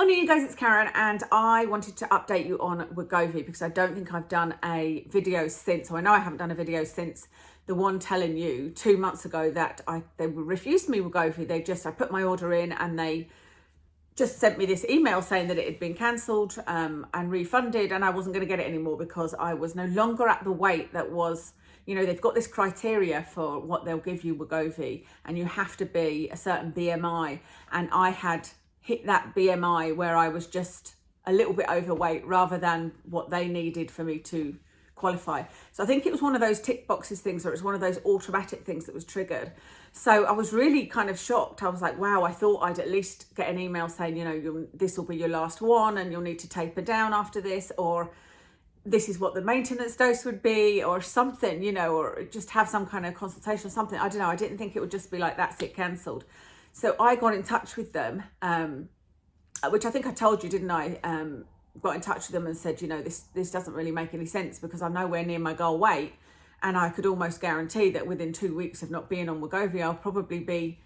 Morning, you guys, it's Karen, and I wanted to update you on Wegovy because I don't think I've done a video since, or I know I haven't done a video since the one telling you 2 months ago that they refused me Wegovy. I put my order in and they just sent me this email saying that it had been cancelled and refunded, and I wasn't going to get it anymore because I was no longer at the weight that was, they've got this criteria for what they'll give you Wegovy, and you have to be a certain BMI, and I had hit that BMI where I was just a little bit overweight rather than what they needed for me to qualify. So I think it was one of those tick boxes things, or it was one of those automatic things that was triggered. So I was really kind of shocked. I was like, wow, I thought I'd at least get an email saying, this will be your last one and you'll need to taper down after this, or this is what the maintenance dose would be, or something, or just have some kind of consultation or something. I don't know. I didn't think it would just be like, that's it, cancelled. So I got in touch with them, which I think I told you, didn't I? Got in touch with them and said, this doesn't really make any sense because I'm nowhere near my goal weight. And I could almost guarantee that within 2 weeks of not being on Wegovy, I'll probably be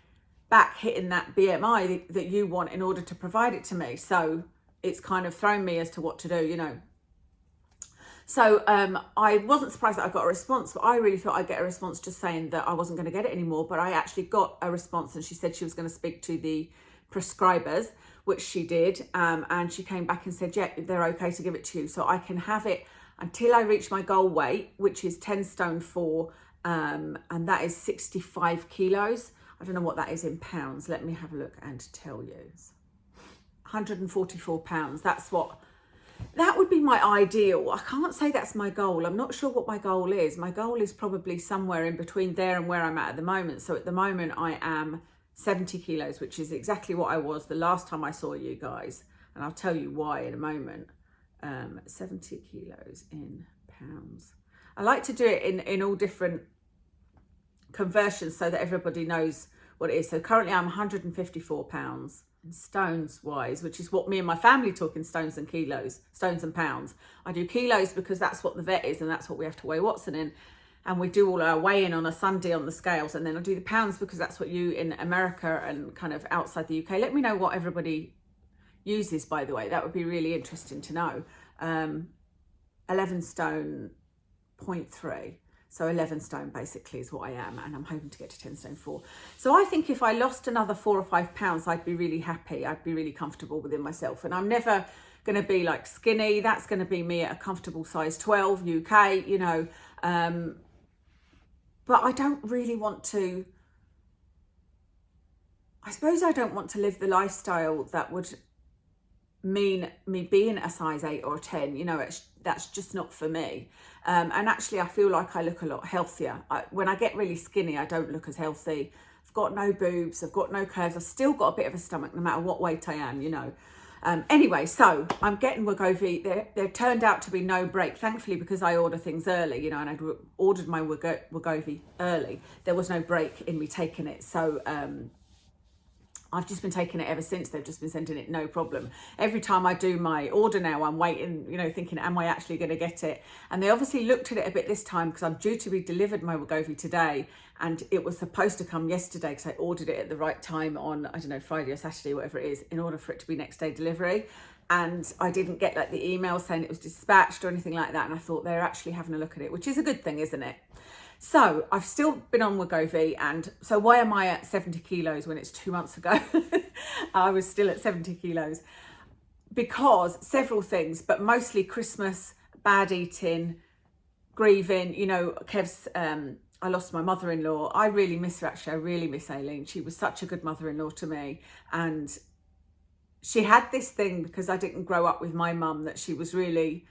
back hitting that BMI that you want in order to provide it to me. So it's kind of thrown me as to what to do, So I wasn't surprised that I got a response, but I really thought I'd get a response just saying that I wasn't going to get it anymore. But I actually got a response, and she said she was going to speak to the prescribers, which she did. And she came back and said, yeah, they're okay to give it to you. So I can have it until I reach my goal weight, which is 10 stone 4. And that is 65 kilos. I don't know what that is in pounds. Let me have a look and tell you. 144 pounds. That would be my ideal. I can't say that's my goal. I'm not sure what my goal is. My goal is probably somewhere in between there and where I'm at the moment. So at the moment I am 70 kilos, which is exactly what I was the last time I saw you guys. And I'll tell you why in a moment. 70 kilos in pounds. I like to do it in all different conversions so that everybody knows what it is. So currently I'm 154 pounds. Stones wise, which is what me and my family talk in stones and kilos, stones and pounds. I do kilos because that's what the vet is and that's what we have to weigh Watson in, and we do all our weighing on a Sunday on the scales. And then I do the pounds because that's what you in America and kind of outside the UK. Let me know what everybody uses, by the way. That would be really interesting to know. 11 stone 0.3. So 11 stone basically is what I am, and I'm hoping to get to 10 stone 4. So I think if I lost another 4 or 5 pounds, I'd be really happy. I'd be really comfortable within myself. And I'm never going to be like skinny. That's going to be me at a comfortable size 12 UK, but I don't really want to, I suppose I don't want to live the lifestyle that would mean me being a size 8 or 10, that's just not for me. And actually I feel like I look a lot healthier. When I get really skinny, I don't look as healthy. I've got no boobs, I've got no curves, I've still got a bit of a stomach no matter what weight I am, Anyway, so I'm getting Wegovy. There turned out to be no break, thankfully, because I order things early, and I'd ordered my Wegovy early. There was no break in me taking it. So I've just been taking it ever since. They've just been sending it, no problem. Every time I do my order now, I'm waiting, thinking, am I actually going to get it? And they obviously looked at it a bit this time because I'm due to be delivered my Wegovy today. And it was supposed to come yesterday because I ordered it at the right time on, I don't know, Friday or Saturday, whatever it is, in order for it to be next day delivery. And I didn't get like the email saying it was dispatched or anything like that. And I thought they're actually having a look at it, which is a good thing, isn't it? So I've still been on Wegovy, and so why am I at 70 kilos when it's 2 months ago? I was still at 70 kilos because several things, but mostly Christmas, bad eating, grieving, Kev's, I lost my mother-in-law. I really miss her, actually. I really miss Aileen. She was such a good mother-in-law to me. And she had this thing, because I didn't grow up with my mum, that she was really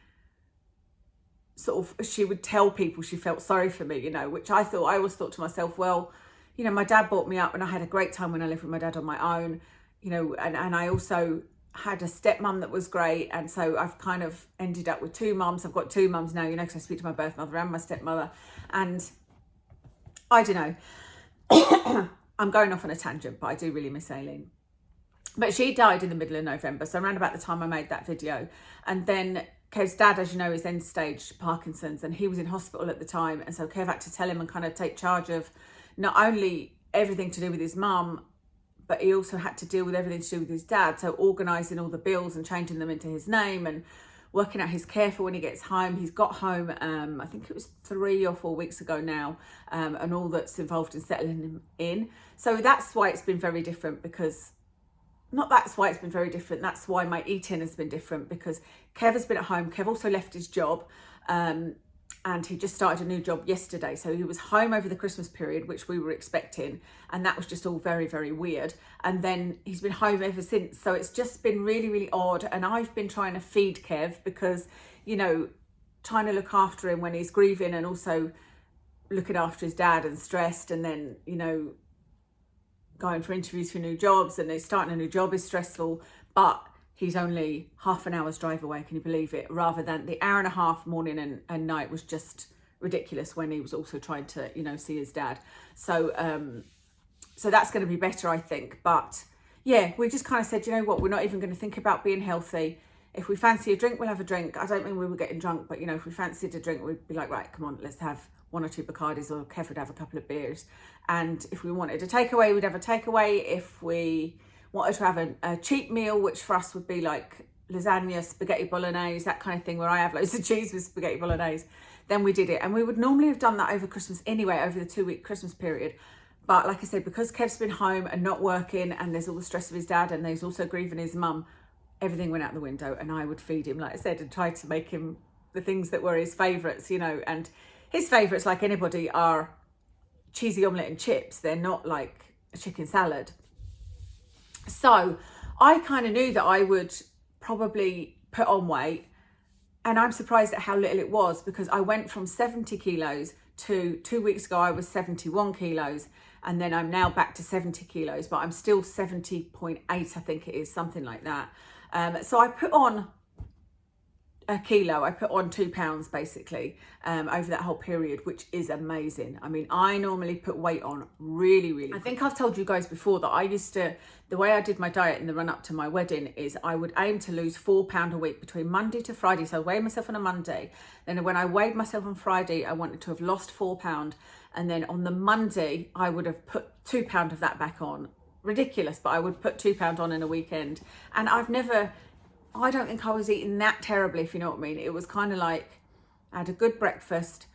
she would tell people she felt sorry for me, which I always thought to myself, well, my dad brought me up and I had a great time when I lived with my dad on my own, and I also had a stepmom that was great. And so I've kind of ended up with 2 mums. I've got 2 mums now, because I speak to my birth mother and my stepmother. And I don't know, I'm going off on a tangent, but I do really miss Aileen. But she died in the middle of November, so around about the time I made that video. And then Kev's dad, as you know, is end stage Parkinson's, and he was in hospital at the time. And so Kev had to tell him and kind of take charge of not only everything to do with his mum, but he also had to deal with everything to do with his dad. So organising all the bills and changing them into his name and working out his care for when he gets home. He's got home, I think it was 3 or 4 weeks ago now, and all that's involved in settling him in. So that's why it's been very different, that's why my eating has been different, because Kev has been at home. Kev also left his job, and he just started a new job yesterday. So he was home over the Christmas period, which we were expecting, and that was just all very, very weird. And then he's been home ever since. So it's just been really, really odd. And I've been trying to feed Kev because, you know, trying to look after him when he's grieving, and also looking after his dad and stressed, and then, you know, going for interviews for new jobs, and starting a new job is stressful, but he's only half an hour's drive away, can you believe it? Rather than the hour and a half morning and night was just ridiculous when he was also trying to, you know, see his dad. So so that's going to be better, I think. But yeah, we just kind of said, you know what, we're not even going to think about being healthy. If we fancy a drink, we'll have a drink. I don't mean we were getting drunk, but, you know, if we fancied a drink, we'd be like, right, come on, let's have 1 or 2 Bacardis, or Kev would have a couple of beers. And if we wanted a takeaway, we'd have a takeaway. If we wanted to have a cheap meal, which for us would be like lasagna, spaghetti bolognese, that kind of thing, where I have loads of cheese with spaghetti bolognese, then we did it. And we would normally have done that over Christmas anyway, over the 2-week Christmas period. But like I said, because Kev's been home and not working, and there's all the stress of his dad, and there's also grieving his mum, everything went out the window. And I would feed him, like I said, and try to make him the things that were his favourites, you know. And his favourites, like anybody, are cheesy omelette and chips. They're not like a chicken salad. So I kind of knew that I would probably put on weight, and I'm surprised at how little it was, because I went from 70 kilos to 2 weeks ago I was 71 kilos, and then I'm now back to 70 kilos, but I'm still 70.8, I think it is, something like that. So I put on a kilo, I put on 2 pounds basically over that whole period, which is amazing. I mean, I normally put weight on really. I think I've told you guys before that the way I did my diet in the run up to my wedding is I would aim to lose 4 pounds a week between Monday to Friday. So I weighed myself on a Monday. Then when I weighed myself on Friday, I wanted to have lost 4 pounds. And then on the Monday, I would have put 2 pounds of that back on. Ridiculous, but I would put 2 pounds on in a weekend. And I don't think I was eating that terribly, if you know what I mean. It was kind of like, I had a good breakfast.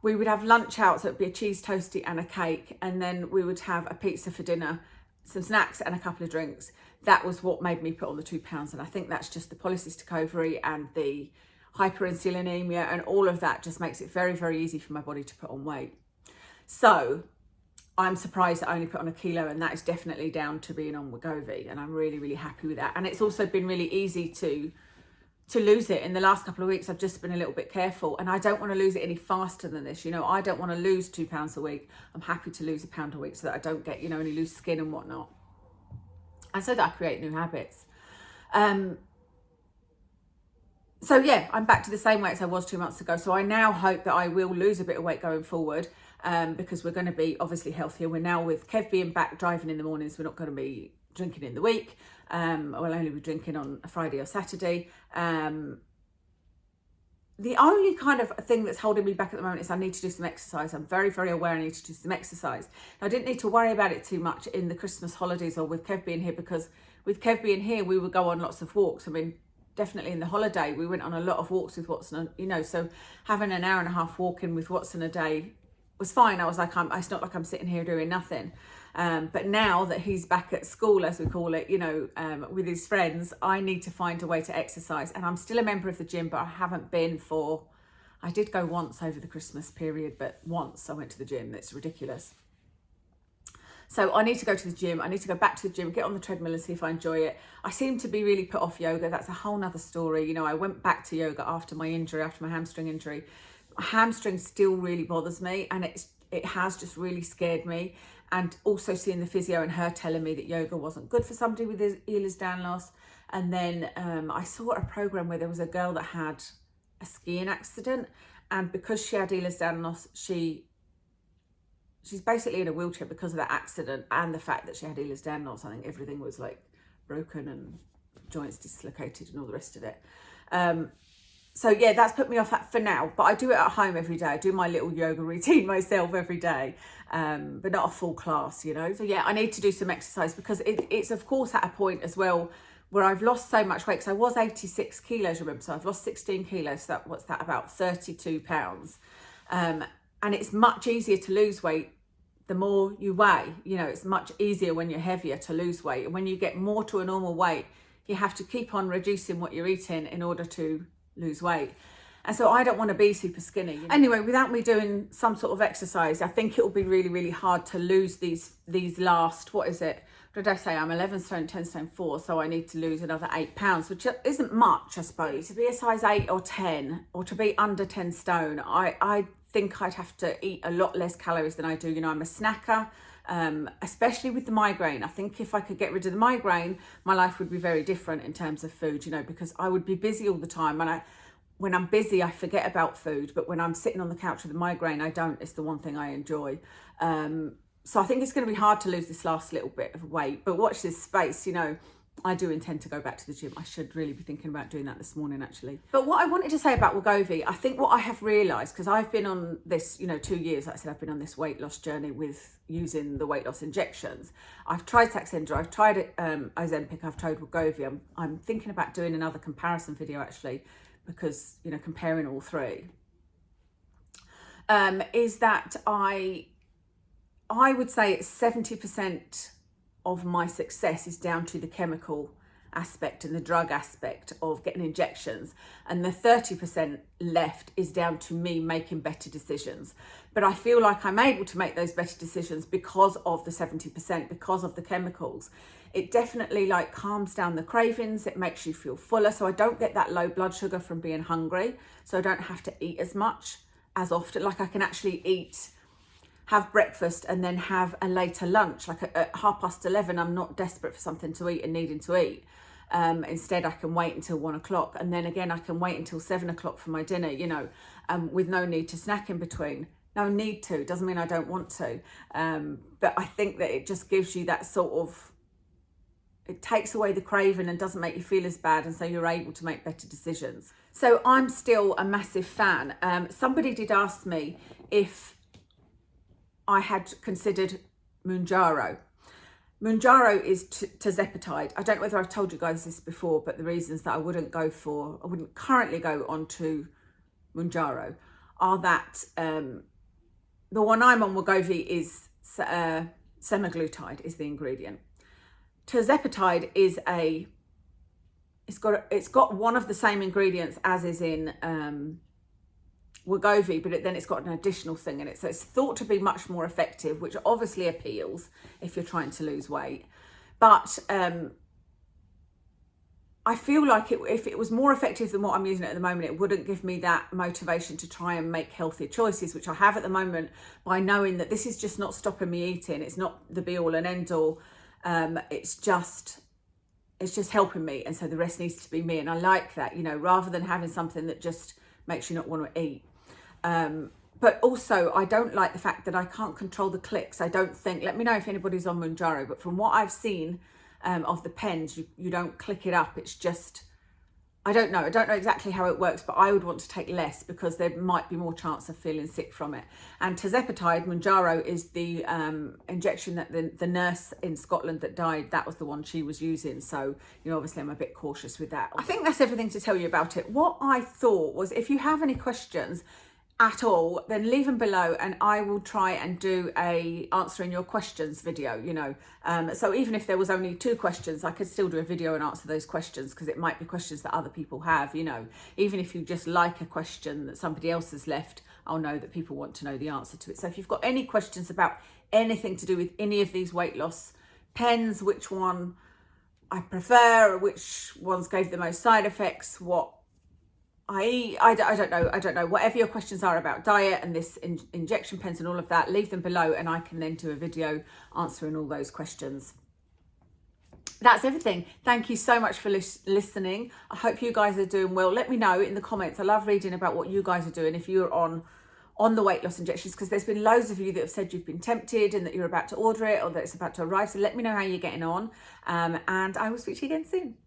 We would have lunch out, so it'd be a cheese toastie and a cake. And then we would have a pizza for dinner, some snacks and a couple of drinks. That was what made me put on the 2 pounds. And I think that's just the polycystic ovary and the hyperinsulinemia, and all of that just makes it very, very easy for my body to put on weight. So I'm surprised I only put on a kilo, and that is definitely down to being on Wegovy, and I'm really, really happy with that. And it's also been really easy to lose it. In the last couple of weeks, I've just been a little bit careful, and I don't want to lose it any faster than this. You know, I don't want to lose 2 pounds a week. I'm happy to lose £1 a week so that I don't get, you know, any loose skin and whatnot, and so that I create new habits. So yeah, I'm back to the same weight as I was 2 months ago. So I now hope that I will lose a bit of weight going forward, because we're going to be obviously healthier. We're now, with Kev being back driving in the mornings, we're not going to be drinking in the week. We'll only be drinking on a Friday or Saturday. The only kind of thing that's holding me back at the moment is I need to do some exercise. I'm very, very aware I need to do some exercise. I didn't need to worry about it too much in the Christmas holidays or with Kev being here, because with Kev being here, we would go on lots of walks. I mean, definitely in the holiday, we went on a lot of walks with Watson, you know, so having an hour and a half walking with Watson a day was fine. I was like, it's not like I'm sitting here doing nothing. But now that he's back at school, as we call it, you know, with his friends, I need to find a way to exercise. And I'm still a member of the gym, but I haven't been I did go once over the Christmas period, but once I went to the gym. That's ridiculous. So I need to go to the gym. I need to go back to the gym, get on the treadmill and see if I enjoy it. I seem to be really put off yoga. That's a whole nother story. You know, I went back to yoga after my injury, after my hamstring injury. My hamstring still really bothers me, and it has just really scared me. And also seeing the physio and her telling me that yoga wasn't good for somebody with Ehlers-Danlos. And then I saw a program where there was a girl that had a skiing accident, and because she had Ehlers-Danlos, she's basically in a wheelchair because of that accident and the fact that she had Ehlers-Danlos. I think everything was like broken and joints dislocated and all the rest of it. So yeah, that's put me off for now, but I do it at home every day. I do my little yoga routine myself every day, but not a full class, you know. So yeah, I need to do some exercise because it's of course at a point as well where I've lost so much weight. Because I was 86 kilos, remember, so I've lost 16 kilos. So what's that, about 32 pounds. And it's much easier to lose weight the more you weigh. You know, it's much easier when you're heavier to lose weight. And when you get more to a normal weight, you have to keep on reducing what you're eating in order to lose weight. And so I don't want to be super skinny, you know? Anyway, without me doing some sort of exercise, I think it will be really, really hard to lose these last, what is it? What did I say? I'm 11 stone, 10 stone 4. So I need to lose another 8 pounds, which isn't much, I suppose. To be a size 8 or 10, or to be under 10 stone, I think I'd have to eat a lot less calories than I do. You know, I'm a snacker. Especially with the migraine. I think if I could get rid of the migraine, my life would be very different in terms of food, you know, because I would be busy all the time. And when I'm busy, I forget about food. But when I'm sitting on the couch with a migraine, I don't. It's the one thing I enjoy. So I think it's going to be hard to lose this last little bit of weight. But watch this space, you know. I do intend to go back to the gym. I should really be thinking about doing that this morning, actually. But what I wanted to say about Wegovy, I think what I have realised, because I've been on this, you know, 2 years, like I said, I've been on this weight loss journey with using the weight loss injections. I've tried Saxenda, I've tried it, Ozempic, I've tried Wegovy. I'm thinking about doing another comparison video, actually, because, you know, comparing all three. Is that I would say it's 70% of my success is down to the chemical aspect and the drug aspect of getting injections, and the 30% left is down to me making better decisions. But I feel like I'm able to make those better decisions because of the 70%, because of the chemicals. It definitely like calms down the cravings. It makes you feel fuller, so I don't get that low blood sugar from being hungry, so I don't have to eat as much as often. Like I can actually have breakfast and then have a later lunch, like at 11:30. I'm not desperate for something to eat and needing to eat. Instead, I can wait until 1 o'clock, and then again I can wait until 7 o'clock for my dinner, you know, with no need to snack in between. No need to, doesn't mean I don't want to, but I think that it just gives you that sort of, it takes away the craving and doesn't make you feel as bad, and so you're able to make better decisions. So I'm still a massive fan. Somebody did ask me if I had considered Mounjaro. Mounjaro is tirzepatide. I don't know whether I've told you guys this before, but the reasons that I wouldn't currently go on to Mounjaro are that the one I'm on, Wegovy, is semaglutide is the ingredient. Tirzepatide is it's got one of the same ingredients as is in Wegovy, but then it's got an additional thing in it. So it's thought to be much more effective, which obviously appeals if you're trying to lose weight. But I feel like if it was more effective than what I'm using at the moment, it wouldn't give me that motivation to try and make healthy choices, which I have at the moment by knowing that this is just not stopping me eating. It's not the be all and end all. It's just helping me. And so the rest needs to be me. And I like that, you know, rather than having something that just makes you not want to eat. But also I don't like the fact that I can't control the clicks. I don't think, let me know if anybody's on Mounjaro, but from what I've seen of the pens, you don't click it up. It's just, I don't know exactly how it works, but I would want to take less because there might be more chance of feeling sick from it. And tirzepatide, Mounjaro, is the injection that the nurse in Scotland that died, that was the one she was using. So, you know, obviously I'm a bit cautious with that. I think that's everything to tell you about it. What I thought was, if you have any questions at all, then leave them below and I will try and do a answering your questions video, you know. So even if there was only 2 questions, I could still do a video and answer those questions, because it might be questions that other people have, you know. Even if you just like a question that somebody else has left, I'll know that people want to know the answer to it. So if you've got any questions about anything to do with any of these weight loss pens, which one I prefer, which ones gave the most side effects, what I don't know, whatever your questions are about diet and this injection pens and all of that, leave them below and I can then do a video answering all those questions. That's everything. Thank you so much for listening. I hope you guys are doing well. Let me know in the comments. I love reading about what you guys are doing if you're on the weight loss injections, because there's been loads of you that have said you've been tempted and that you're about to order it or that it's about to arrive. So let me know how you're getting on, and I will speak to you again soon.